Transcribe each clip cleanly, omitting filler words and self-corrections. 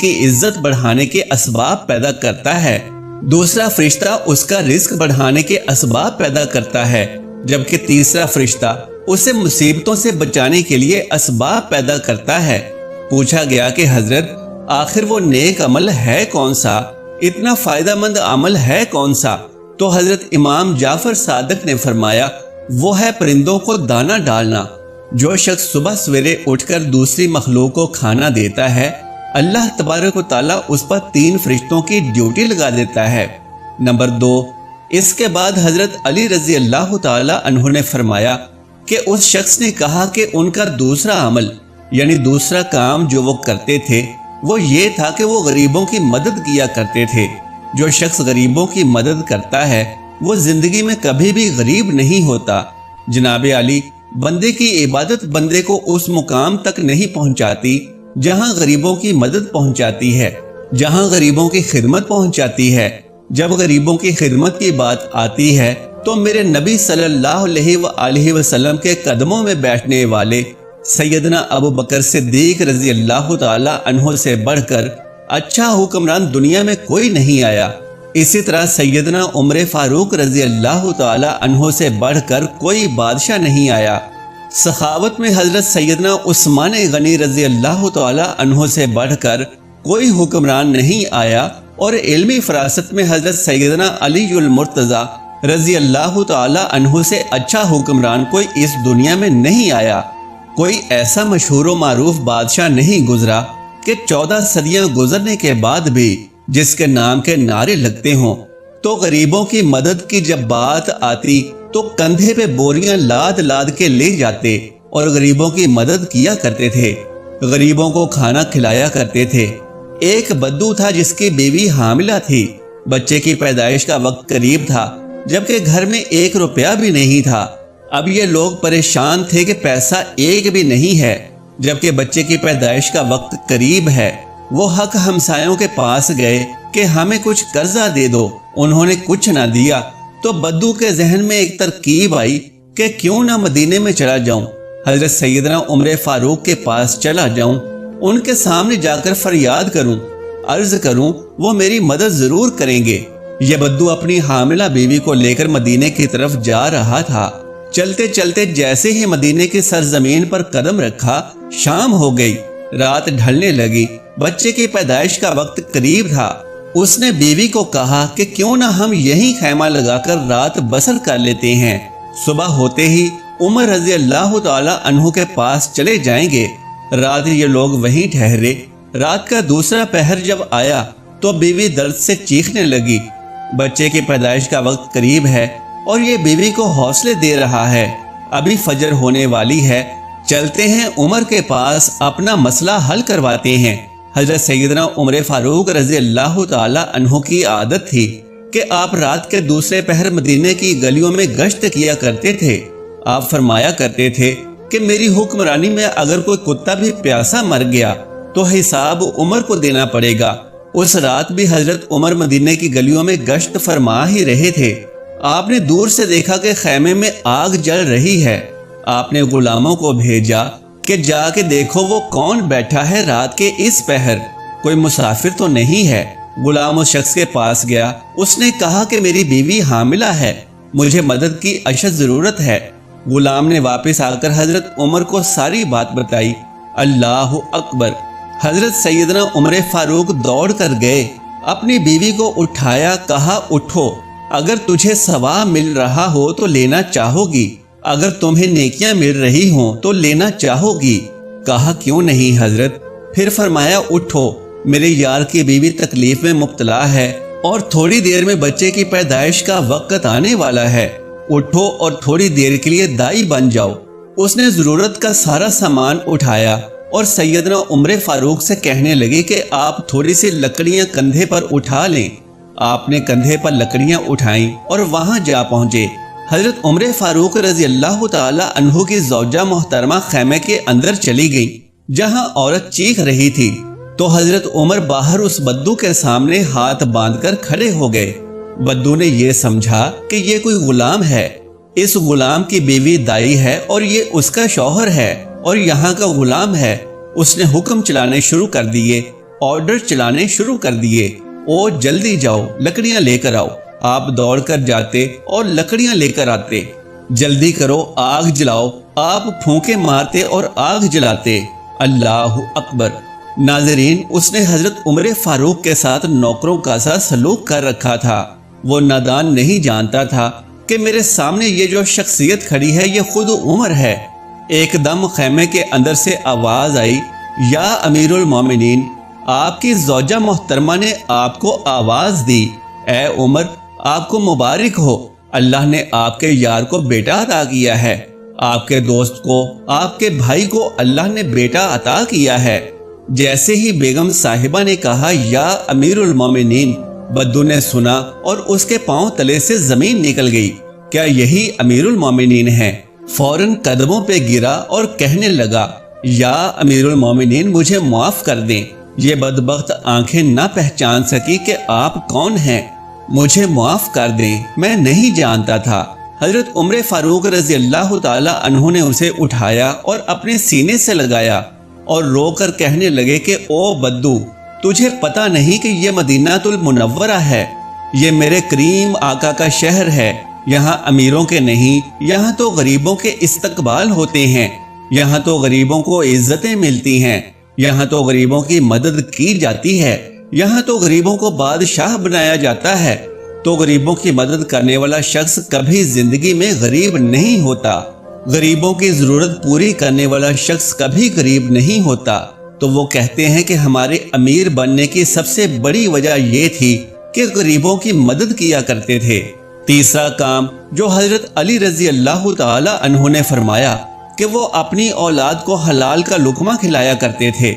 کی عزت بڑھانے کے اسباب پیدا کرتا ہے، دوسرا فرشتہ اس کا رزق بڑھانے کے اسباب پیدا کرتا ہے، جبکہ تیسرا فرشتہ اسے مصیبتوں سے بچانے کے لیے اسباب پیدا کرتا ہے۔ پوچھا گیا کہ حضرت آخر وہ نیک عمل ہے کون سا، اتنا فائدہ مند عمل ہے کون سا؟ تو حضرت امام جعفر صادق نے فرمایا وہ ہے پرندوں کو دانہ ڈالنا۔ جو شخص صبح سویرے اٹھ کر دوسری مخلوق کو کھانا دیتا ہے، اللہ تبارک و تعالیٰ اس پر 3 فرشتوں کی ڈیوٹی لگا دیتا ہے۔ نمبر 2، اس کے بعد حضرت علی رضی اللہ تعالی عنہ نے فرمایا کہ اس شخص نے کہا کہ ان کا دوسرا عمل یعنی دوسرا کام جو وہ کرتے تھے وہ یہ تھا کہ وہ غریبوں کی مدد کیا کرتے تھے۔ جو شخص غریبوں کی مدد کرتا ہے وہ زندگی میں کبھی بھی غریب نہیں ہوتا۔ جناب علی، بندے کی عبادت بندے کو اس مقام تک نہیں پہنچاتی جہاں غریبوں کی مدد پہنچاتی ہے، جہاں غریبوں کی خدمت پہنچاتی ہے۔ جب غریبوں کی خدمت کی بات آتی ہے تو میرے نبی صلی اللہ علیہ وآلہ وسلم کے قدموں میں بیٹھنے والے سیدنا ابو بکر صدیق رضی اللہ تعالی عنہ سے بڑھ کر اچھا حکمران دنیا میں کوئی نہیں آیا۔ اسی طرح سیدنا عمر فاروق رضی اللہ تعالی عنہ سے بڑھ کر کوئی بادشاہ نہیں آیا۔ سخاوت میں حضرت سیدنا عثمان غنی رضی اللہ تعالی عنہ سے بڑھ کر کوئی حکمران نہیں آیا، اور علمی فراست میں حضرت سیدنا علی المرتضی رضی اللہ تعالی عنہ سے اچھا حکمران کوئی اس دنیا میں نہیں آیا۔ کوئی ایسا مشہور و معروف بادشاہ نہیں گزرا کہ 14 صدیاں گزرنے کے بعد بھی جس کے نام کے نعرے لگتے ہوں۔ تو غریبوں کی مدد کی جب بات آتی تو کندھے پہ بوریاں لاد لاد کے لے جاتے اور غریبوں کی مدد کیا کرتے تھے، غریبوں کو کھانا کھلایا کرتے تھے۔ ایک بدو تھا جس کی بیوی حاملہ تھی، بچے کی پیدائش کا وقت قریب تھا، جبکہ گھر میں 1 روپیہ بھی نہیں تھا۔ اب یہ لوگ پریشان تھے کہ پیسہ ایک بھی نہیں ہے، جبکہ بچے کی پیدائش کا وقت قریب ہے۔ وہ حق ہمسایوں کے پاس گئے کہ ہمیں کچھ قرضہ دے دو، انہوں نے کچھ نہ دیا۔ تو بدو کے ذہن میں ایک ترکیب آئی کہ کیوں نہ مدینے میں چلا جاؤں، حضرت سیدنا عمر فاروق کے پاس چلا جاؤں، ان کے سامنے جا کر فریاد کروں، عرض کروں، وہ میری مدد ضرور کریں گے۔ یہ بدو اپنی حاملہ بیوی کو لے کر مدینے کی طرف جا رہا تھا۔ چلتے چلتے جیسے ہی مدینے کی سرزمین پر قدم رکھا، شام ہو گئی، رات ڈھلنے لگی، بچے کی پیدائش کا وقت قریب تھا۔ اس نے بیوی کو کہا کہ کیوں نہ ہم یہیں خیمہ لگا کر رات بسر کر لیتے ہیں، صبح ہوتے ہی عمر رضی اللہ تعالی عنہ کے پاس چلے جائیں گے۔ رات یہ لوگ وہیں ٹھہرے۔ رات کا دوسرا پہر جب آیا تو بیوی درد سے چیخنے لگی۔ بچے کی پیدائش کا وقت قریب ہے اور یہ بیوی کو حوصلے دے رہا ہے، ابھی فجر ہونے والی ہے، چلتے ہیں عمر کے پاس اپنا مسئلہ حل کرواتے ہیں۔ حضرت سیدنا عمر فاروق رضی اللہ تعالی عنہ کی عادت تھی کہ آپ رات کے دوسرے پہر مدینے کی گلیوں میں گشت کیا کرتے تھے۔ آپ فرمایا کرتے تھے کہ میری حکمرانی میں اگر کوئی کتا بھی پیاسا مر گیا تو حساب عمر کو دینا پڑے گا۔ اس رات بھی حضرت عمر مدینے کی گلیوں میں گشت فرما ہی رہے تھے۔ آپ نے دور سے دیکھا کہ خیمے میں آگ جل رہی ہے۔ آپ نے غلاموں کو بھیجا کہ جا کے دیکھو وہ کون بیٹھا ہے رات کے اس پہر، کوئی مسافر تو نہیں ہے۔ غلام اس شخص کے پاس گیا، اس نے کہا کہ میری بیوی حاملہ ہے، مجھے مدد کی اشد ضرورت ہے۔ غلام نے واپس آ کر حضرت عمر کو ساری بات بتائی۔ اللہ اکبر! حضرت سیدنا عمر فاروق دوڑ کر گئے، اپنی بیوی کو اٹھایا، کہا اٹھو، اگر تجھے ثواب مل رہا ہو تو لینا چاہو گی، اگر تمہیں نیکیاں مل رہی ہوں تو لینا چاہو گی۔ کہا کیوں نہیں حضرت؟ پھر فرمایا اٹھو، میرے یار کی بیوی تکلیف میں مبتلا ہے اور تھوڑی دیر میں بچے کی پیدائش کا وقت آنے والا ہے، اٹھو اور تھوڑی دیر کے لیے دائی بن جاؤ۔ اس نے ضرورت کا سارا سامان اٹھایا اور سیدنا عمر فاروق سے کہنے لگی کہ آپ تھوڑی سی لکڑیاں کندھے پر اٹھا لیں۔ آپ نے کندھے پر لکڑیاں اٹھائیں اور وہاں جا پہنچے۔ حضرت عمر فاروق رضی اللہ تعالی عنہ کی زوجہ محترمہ خیمے کے اندر چلی گئی جہاں عورت چیخ رہی تھی، تو حضرت عمر باہر اس بدو کے سامنے ہاتھ باندھ کر کھڑے ہو گئے۔ بدو نے یہ سمجھا کہ یہ کوئی غلام ہے، اس غلام کی بیوی دائی ہے اور یہ اس کا شوہر ہے اور یہاں کا غلام ہے، اس نے حکم چلانے شروع کر دیے، آرڈر چلانے شروع کر دیے۔ او جلدی جاؤ، لکڑیاں لے کر آؤ۔ آپ دوڑ کر جاتے اور لکڑیاں لے کر آتے۔ جلدی کرو، آگ جلاؤ۔ آپ پھونکے مارتے اور آگ جلاتے۔ اللہ اکبر۔ ناظرین، اس نے حضرت عمر فاروق کے ساتھ نوکروں کا سا سلوک کر رکھا تھا۔ وہ نادان نہیں جانتا تھا کہ میرے سامنے یہ جو شخصیت کھڑی ہے یہ خود عمر ہے۔ ایک دم خیمے کے اندر سے آواز آئی، یا امیر المومنین، آپ کی زوجہ محترمہ نے آپ کو آواز دی۔ اے عمر، آپ کو مبارک ہو، اللہ نے آپ کے یار کو بیٹا عطا کیا ہے، آپ کے دوست کو، آپ کے بھائی کو اللہ نے بیٹا عطا کیا ہے۔ جیسے ہی بیگم صاحبہ نے کہا یا امیر المومنین، بدو نے سنا اور اس کے پاؤں تلے سے زمین نکل گئی۔ کیا یہی امیر المومنین ہیں؟ فوراً قدموں پہ گرا اور کہنے لگا، یا امیر المومنین، مجھے معاف کر دیں، یہ بدبخت آنکھیں نہ پہچان سکی کہ آپ کون ہیں، مجھے معاف کر دیں، میں نہیں جانتا تھا۔ حضرت عمر فاروق رضی اللہ تعالی عنہ نے اسے اٹھایا اور اپنے سینے سے لگایا اور رو کر کہنے لگے کہ او بدو، تجھے پتہ نہیں کہ یہ مدینہ المنورہ ہے، یہ میرے کریم آقا کا شہر ہے، یہاں امیروں کے نہیں، یہاں تو غریبوں کے استقبال ہوتے ہیں، یہاں تو غریبوں کو عزتیں ملتی ہیں، یہاں تو غریبوں کی مدد کی جاتی ہے، یہاں تو غریبوں کو بادشاہ بنایا جاتا ہے، تو غریبوں کی مدد کرنے والا شخص کبھی زندگی میں غریب نہیں ہوتا، غریبوں کی ضرورت پوری کرنے والا شخص کبھی غریب نہیں ہوتا۔ تو وہ کہتے ہیں کہ ہمارے امیر بننے کی سب سے بڑی وجہ یہ تھی کہ غریبوں کی مدد کیا کرتے تھے۔ تیسرا کام جو حضرت علی رضی اللہ تعالی عنہ نے فرمایا کہ وہ اپنی اولاد کو حلال کا لقمہ کھلایا کرتے تھے۔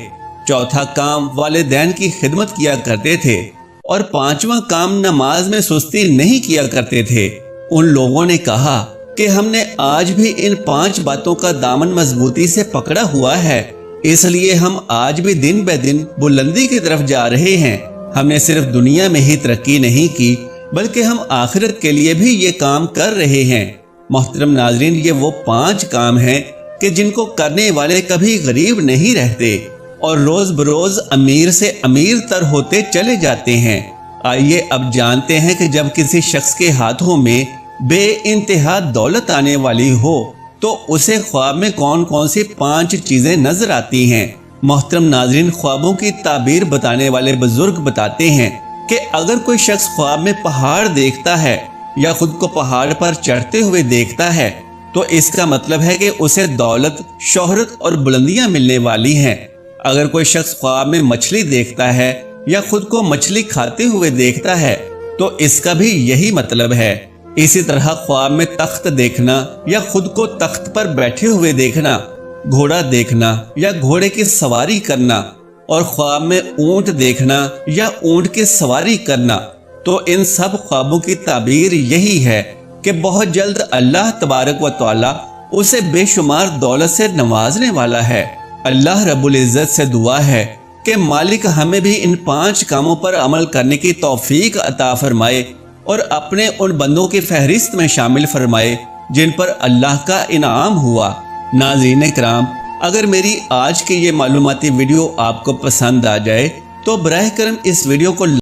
چوتھا کام والدین کی خدمت کیا کرتے تھے، اور پانچواں کام نماز میں سستی نہیں کیا کرتے تھے۔ ان لوگوں نے کہا کہ ہم نے آج بھی ان 5 باتوں کا دامن مضبوطی سے پکڑا ہوا ہے، اس لیے ہم آج بھی دن بہ دن بلندی کی طرف جا رہے ہیں۔ ہم نے صرف دنیا میں ہی ترقی نہیں کی بلکہ ہم آخرت کے لیے بھی یہ کام کر رہے ہیں۔ محترم ناظرین، یہ وہ 5 کام ہیں کہ جن کو کرنے والے کبھی غریب نہیں رہتے اور روز بروز امیر سے امیر تر ہوتے چلے جاتے ہیں۔ آئیے اب جانتے ہیں کہ جب کسی شخص کے ہاتھوں میں بے انتہا دولت آنے والی ہو تو اسے خواب میں کون کون سی 5 چیزیں نظر آتی ہیں۔ محترم ناظرین، خوابوں کی تعبیر بتانے والے بزرگ بتاتے ہیں کہ اگر کوئی شخص خواب میں پہاڑ دیکھتا ہے یا خود کو پہاڑ پر چڑھتے ہوئے دیکھتا ہے تو اس کا مطلب ہے کہ اسے دولت، شہرت اور بلندیاں ملنے والی ہیں۔ اگر کوئی شخص خواب میں مچھلی دیکھتا ہے یا خود کو مچھلی کھاتے ہوئے دیکھتا ہے تو اس کا بھی یہی مطلب ہے۔ اسی طرح خواب میں تخت دیکھنا یا خود کو تخت پر بیٹھے ہوئے دیکھنا، گھوڑا دیکھنا یا گھوڑے کی سواری کرنا، اور خواب میں اونٹ دیکھنا یا اونٹ کی سواری کرنا، تو ان سب خوابوں کی تعبیر یہی ہے کہ بہت جلد اللہ تبارک و تعالی اسے بے شمار دولت سے نوازنے والا ہے۔ اللہ رب العزت سے دعا ہے کہ مالک ہمیں بھی ان 5 کاموں پر عمل کرنے کی توفیق عطا فرمائے اور اپنے ان بندوں کی فہرست میں شامل فرمائے جن پر اللہ کا انعام ہوا۔ ناظرین کرام، اگر میری آج کی یہ معلوماتی ویڈیو آپ کو پسند آ جائے تو براہ کرم اس ویڈیو کو